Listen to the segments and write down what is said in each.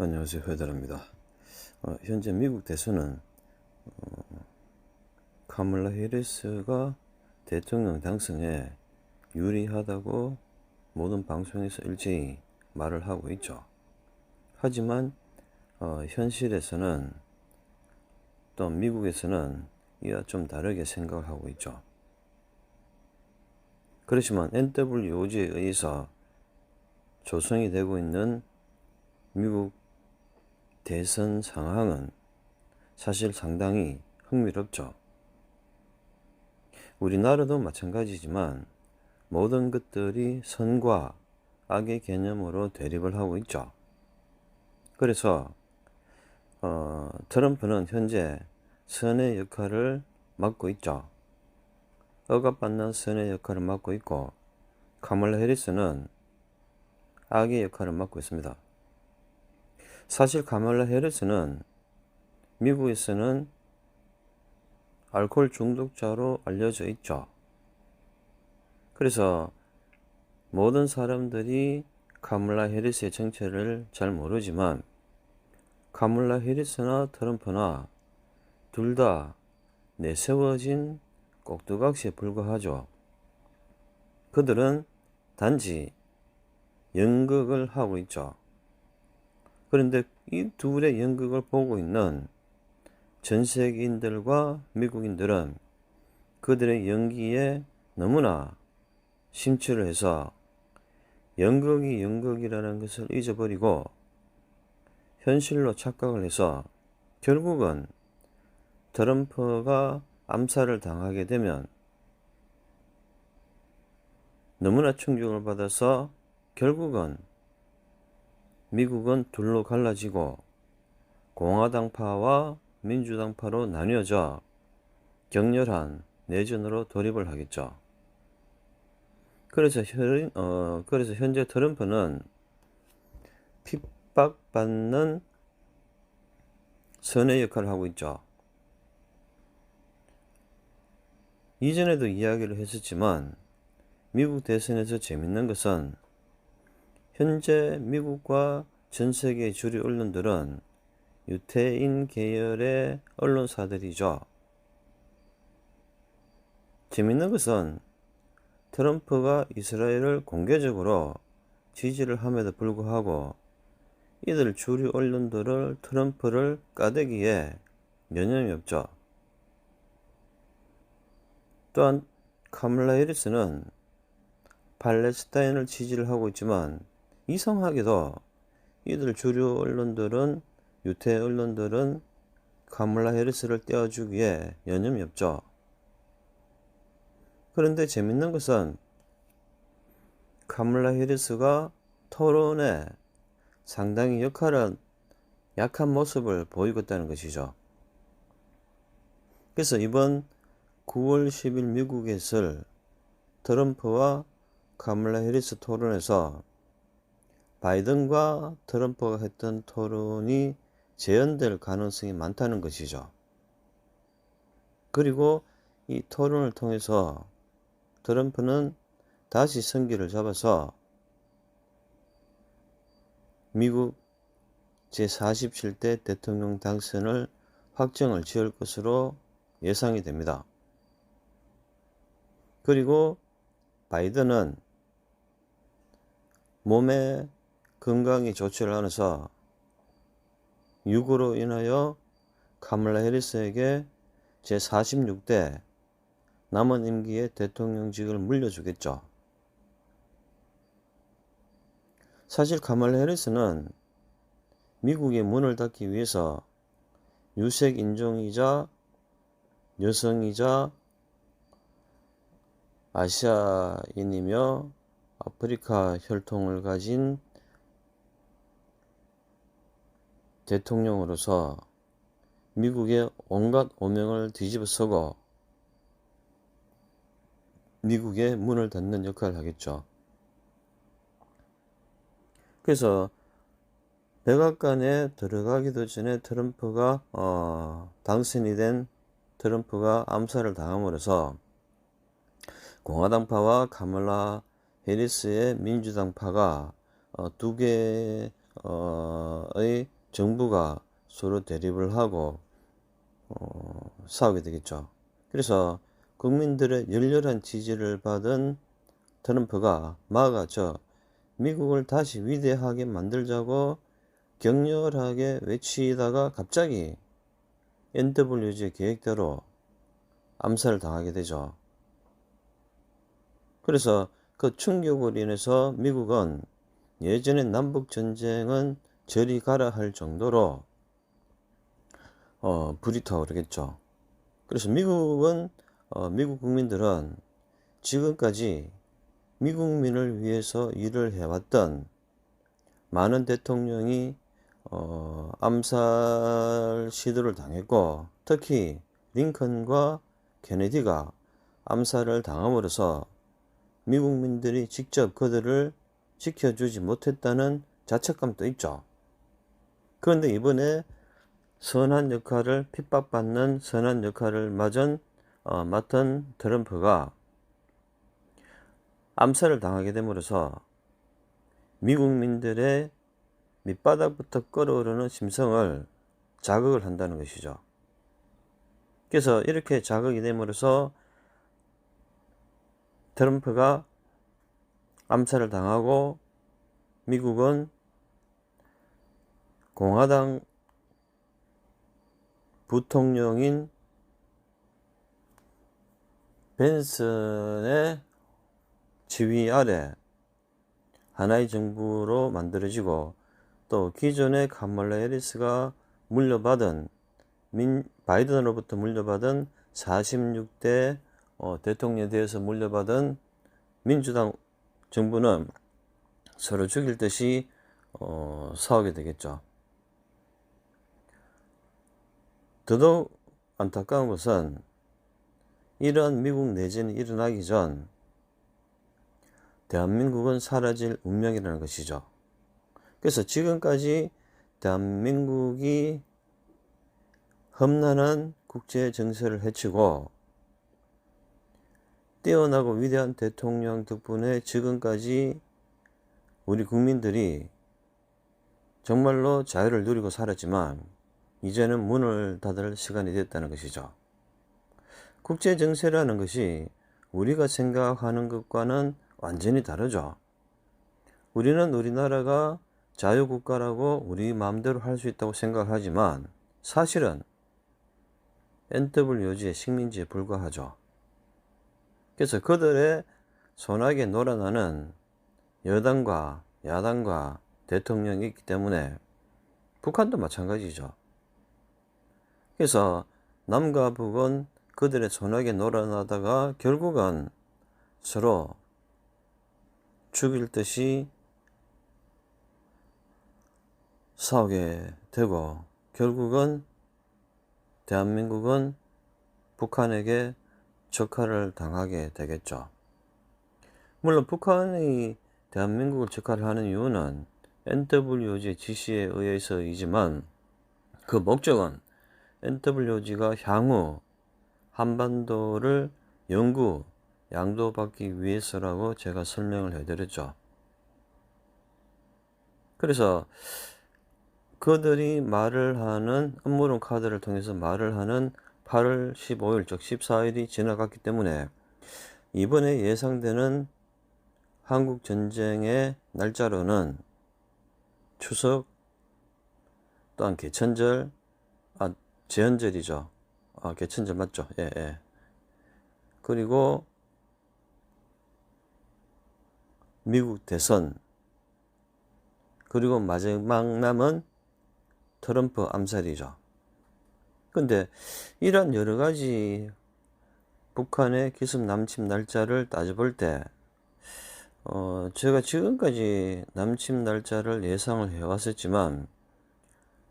안녕하세요, 회달입니다. 현재 미국 대선은 카멀라 해리스가 대통령 당선에 유리하다고 모든 방송에서 일제히 말을 하고 있죠. 하지만 현실에서는 또 미국에서는 이와 좀 다르게 생각을 하고 있죠. 그렇지만 NWOG에 의해서 조성이 되고 있는 미국 대선 상황은 사실 상당히 흥미롭죠. 우리나라도 마찬가지지만 모든 것들이 선과 악의 개념으로 대립을 하고 있죠. 그래서 트럼프는 현재 선의 역할을 맡고 있죠. 억압받는 선의 역할을 맡고 있고, 카멀라 해리스는 악의 역할을 맡고 있습니다. 사실 카멀라 해리스는 미국에서는 알코올 중독자로 알려져 있죠. 그래서 모든 사람들이 카멀라 해리스의 정체를 잘 모르지만 카멀라 해리스나 트럼프나 둘 다 내세워진 꼭두각시에 불과하죠. 그들은 단지 연극을 하고 있죠. 그런데 이 둘의 연극을 보고 있는 전 세계인들과 미국인들은 그들의 연기에 너무나 심취를 해서 연극이 연극이라는 것을 잊어버리고 현실로 착각을 해서 결국은 트럼프가 암살을 당하게 되면 너무나 충격을 받아서 결국은 미국은 둘로 갈라지고 공화당파와 민주당파로 나뉘어져 격렬한 내전으로 돌입을 하겠죠. 그래서 현재 트럼프는 핍박받는 선의 역할을 하고 있죠. 이전에도 이야기를 했었지만 미국 대선에서 재밌는 것은 현재 미국과 전 세계의 주류 언론들은 유태인 계열의 언론사들이죠. 재밌는 것은 트럼프가 이스라엘을 공개적으로 지지를 함에도 불구하고 이들 주류 언론들을 트럼프를 까대기에 여념이 없죠. 또한 카멀라 해리스는 팔레스타인을 지지를 하고 있지만 이상하게도 이들 주류 언론들은 유태 언론들은 카멀라 해리스를 떼어주기에 여념이 없죠. 그런데 재밌는 것은 카멀라 해리스가 토론에 상당히 약한 모습을 보이고 있다는 것이죠. 그래서 이번 9월 10일 미국에 있을 트럼프와 카멀라 해리스 토론에서 바이든과 트럼프가 했던 토론이 재현될 가능성이 많다는 것이죠. 그리고 이 토론을 통해서 트럼프는 다시 선기를 잡아서 미국 제47대 대통령 당선을 확정을 지을 것으로 예상이 됩니다. 그리고 바이든은 몸의 건강이 좋지를 않아서 유고로 인하여 카멀라 해리스에게 제46대 남은 임기의 대통령직을 물려주겠죠. 사실 카멀라 해리스는 미국의 문을 닫기 위해서 유색 인종이자 여성이자 아시아인이며 아프리카 혈통을 가진 대통령으로서 미국의 온갖 오명을 뒤집어쓰고 미국의 문을 닫는 역할을 하겠죠. 그래서 백악관에 들어가기도 전에 트럼프가 당선이 된 트럼프가 암살을 당함으로써 공화당파와 카멀라 해리스의 민주당파가 두 개의 나라의 정부가 서로 대립을 하고 싸우게 되겠죠. 그래서 국민들의 열렬한 지지를 받은 트럼프가 막아져 미국을 다시 위대하게 만들자고 격렬하게 외치다가 갑자기 NWG 계획대로 암살을 당하게 되죠. 그래서 그 충격으로 인해서 미국은 예전에 남북전쟁은 저리 가라 할 정도로 불이 타오르겠죠. 그래서 미국 국민들은 지금까지 미국민을 위해서 일을 해왔던 많은 대통령이 암살 시도를 당했고, 특히 링컨과 케네디가 암살을 당함으로써 미국민들이 직접 그들을 지켜주지 못했다는 자책감도 있죠. 그런데 이번에 핍박받는 선한 역할을 맡은 트럼프가 암살을 당하게 됨으로써 미국민들의 밑바닥부터 끓어오르는 심성을 자극을 한다는 것이죠. 그래서 이렇게 자극이 됨으로써 트럼프가 암살을 당하고 미국은 공화당 부통령인 벤슨의 지휘 아래 하나의 정부로 만들어지고, 또 기존의 카멀라 해리스가 바이든으로부터 물려받은 46대 대통령에 대해서 물려받은 민주당 정부는 서로 죽일 듯이 싸우게 되겠죠. 더더욱 안타까운 것은 이러한 미국 내전이 일어나기 전 대한민국은 사라질 운명이라는 것이죠. 그래서 지금까지 대한민국이 험난한 국제 정세를 헤치고 뛰어나고 위대한 대통령 덕분에 지금까지 우리 국민들이 정말로 자유를 누리고 살았지만 이제는 문을 닫을 시간이 됐다는 것이죠. 국제 정세라는 것이 우리가 생각하는 것과는 완전히 다르죠. 우리는 우리나라가 자유국가라고 우리 마음대로 할 수 있다고 생각하지만 사실은 NWG의 식민지에 불과하죠. 그래서 그들의 손아귀에 놀아나는 여당과 야당과 대통령이 있기 때문에 북한도 마찬가지죠. 그래서 남과 북은 그들의 손아귀에 놀아나다가 결국은 서로 죽일 듯이 싸우게 되고, 결국은 대한민국은 북한에게 적화를 당하게 되겠죠. 물론 북한이 대한민국을 적화하는 이유는 NWG의 지시에 의해서이지만 그 목적은 NWG가 향후 한반도를 영구 양도받기 위해서라고 제가 설명을 해드렸죠. 그래서 그들이 음모론 카드를 통해서 말을 하는 8월 15일, 즉 14일이 지나갔기 때문에 이번에 예상되는 한국 전쟁의 날짜로는 추석 또한 개천절, 제헌절이죠. 개천절 맞죠? 예. 그리고 미국 대선, 그리고 마지막 남은 트럼프 암살이죠. 근데 이런 여러 가지 북한의 기습 남침 날짜를 따져볼 때 제가 지금까지 남침 날짜를 예상을 해왔었지만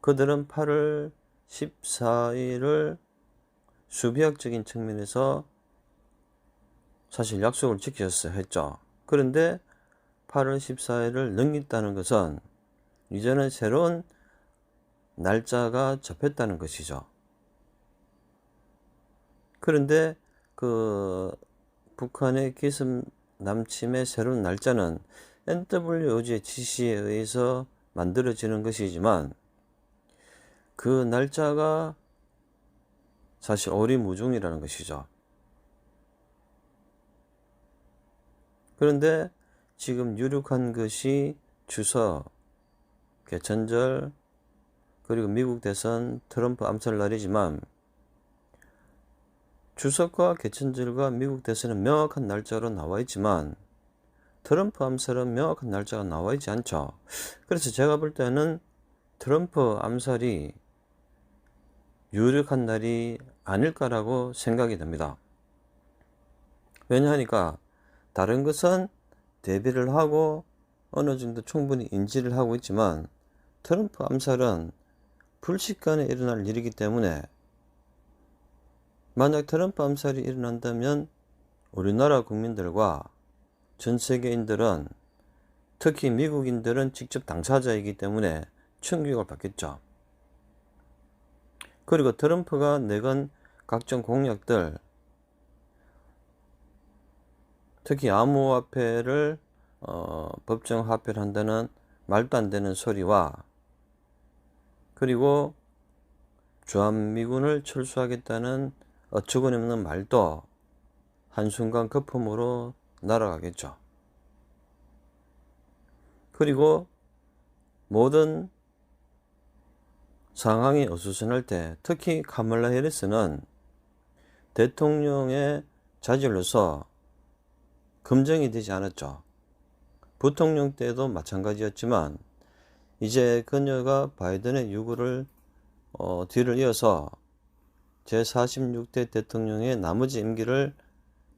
그들은 8월 14일을 수비학적인 측면에서 사실 약속을 지켰어야 했죠. 그런데 8월 14일을 넘겼다는 것은 이제는 새로운 날짜가 잡혔다는 것이죠. 그런데 그 북한의 기습 남침의 새로운 날짜는 NWG의 지시에 의해서 만들어지는 것이지만 그 날짜가 사실 오리무중이라는 것이죠. 그런데 지금 유력한 것이 추석, 개천절, 그리고 미국 대선, 트럼프 암살 날이지만 추석과 개천절과 미국 대선은 명확한 날짜로 나와 있지만 트럼프 암살은 명확한 날짜가 나와 있지 않죠. 그래서 제가 볼 때는 트럼프 암살이 유력한 날이 아닐까라고 생각이 됩니다. 왜냐하니까 다른 것은 대비를 하고 어느 정도 충분히 인지를 하고 있지만 트럼프 암살은 불식간에 일어날 일이기 때문에 만약 트럼프 암살이 일어난다면 우리나라 국민들과 전 세계인들은, 특히 미국인들은 직접 당사자이기 때문에 충격을 받겠죠. 그리고 트럼프가 내건 각종 공약들, 특히 암호화폐를 법정화폐를 한다는 말도 안 되는 소리와, 그리고 주한미군을 철수하겠다는 어처구니없는 말도 한순간 거품으로 날아가겠죠. 그리고 모든 상황이 어수선할 때, 특히 카멀라 해리스는 대통령의 자질로서 검증이 되지 않았죠. 부통령 때도 마찬가지였지만 이제 그녀가 바이든의 요구를 뒤를 이어서 제46대 대통령의 나머지 임기를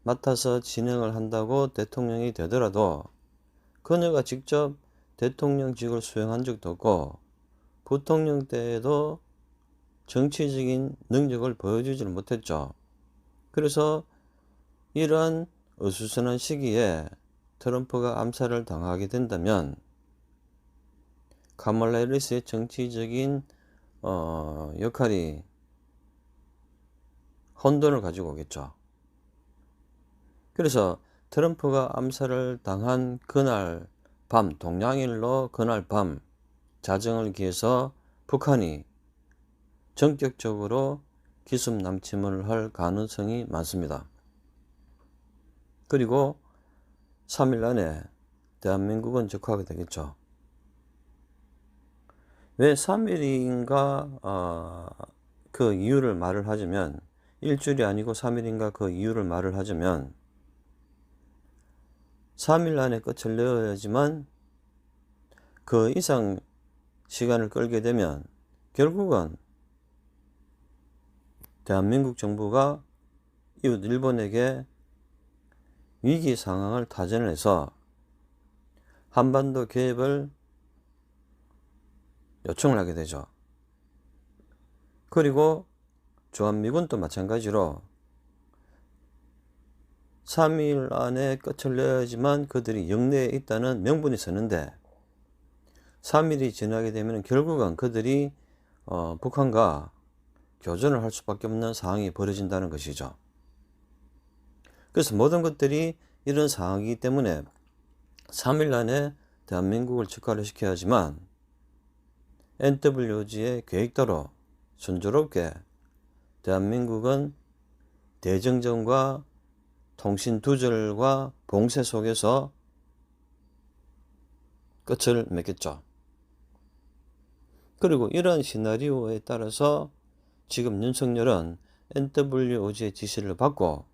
맡아서 진행을 한다고 대통령이 되더라도 그녀가 직접 대통령직을 수행한 적도 없고 부통령 때에도 정치적인 능력을 보여주지를 못했죠. 그래서 이러한 어수선한 시기에 트럼프가 암살을 당하게 된다면 카멀라 해리스의 정치적인 역할이 혼돈을 가지고 오겠죠. 그래서 트럼프가 암살을 당한 그날 밤, 동양일로 그날 밤 자정을 기해서 북한이 전격적으로 기습 남침을 할 가능성이 많습니다. 그리고 3일 안에 대한민국은 적화가 되겠죠. 왜 3일인가 그 이유를 말을 하자면, 일주일이 아니고 3일인가 그 이유를 말을 하자면 3일 안에 끝을 내어야지만 그 이상 시간을 끌게 되면 결국은 대한민국 정부가 이웃 일본에게 위기 상황을 타전을 해서 한반도 개입을 요청을 하게 되죠. 그리고 주한미군도 마찬가지로 3일 안에 끝을 내야지만 그들이 영내에 있다는 명분이 서는데 3일이 지나게 되면 결국은 그들이 북한과 교전을 할 수밖에 없는 상황이 벌어진다는 것이죠. 그래서 모든 것들이 이런 상황이기 때문에 3일 안에 대한민국을 적화를 시켜야지만 NWG의 계획대로 순조롭게 대한민국은 대정전과 통신 두절과 봉쇄 속에서 끝을 맺겠죠. 그리고 이런 시나리오에 따라서 지금 윤석열은 NWOG의 지시를 받고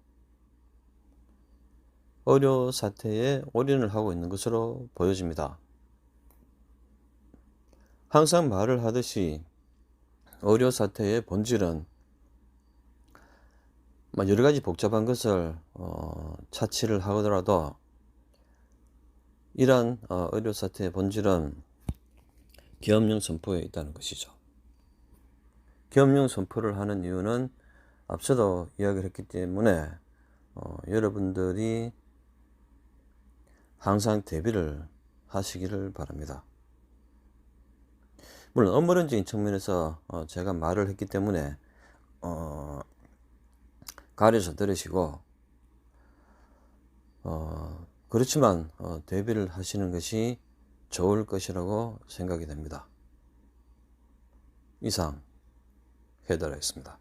의료 사태에 올인을 하고 있는 것으로 보여집니다. 항상 말을 하듯이 의료 사태의 본질은 여러 가지 복잡한 것을 차치를 하더라도 이러한 의료 사태의 본질은 계엄령 선포에 있다는 것이죠. 계엄령 선포를 하는 이유는 앞서도 이야기를 했기 때문에 여러분들이 항상 대비를 하시기를 바랍니다. 물론 업무론적인 측면에서 제가 말을 했기 때문에 가려서 들으시고 그렇지만 대비를 하시는 것이 좋을 것이라고 생각이 됩니다. 이상 해달하겠습니다.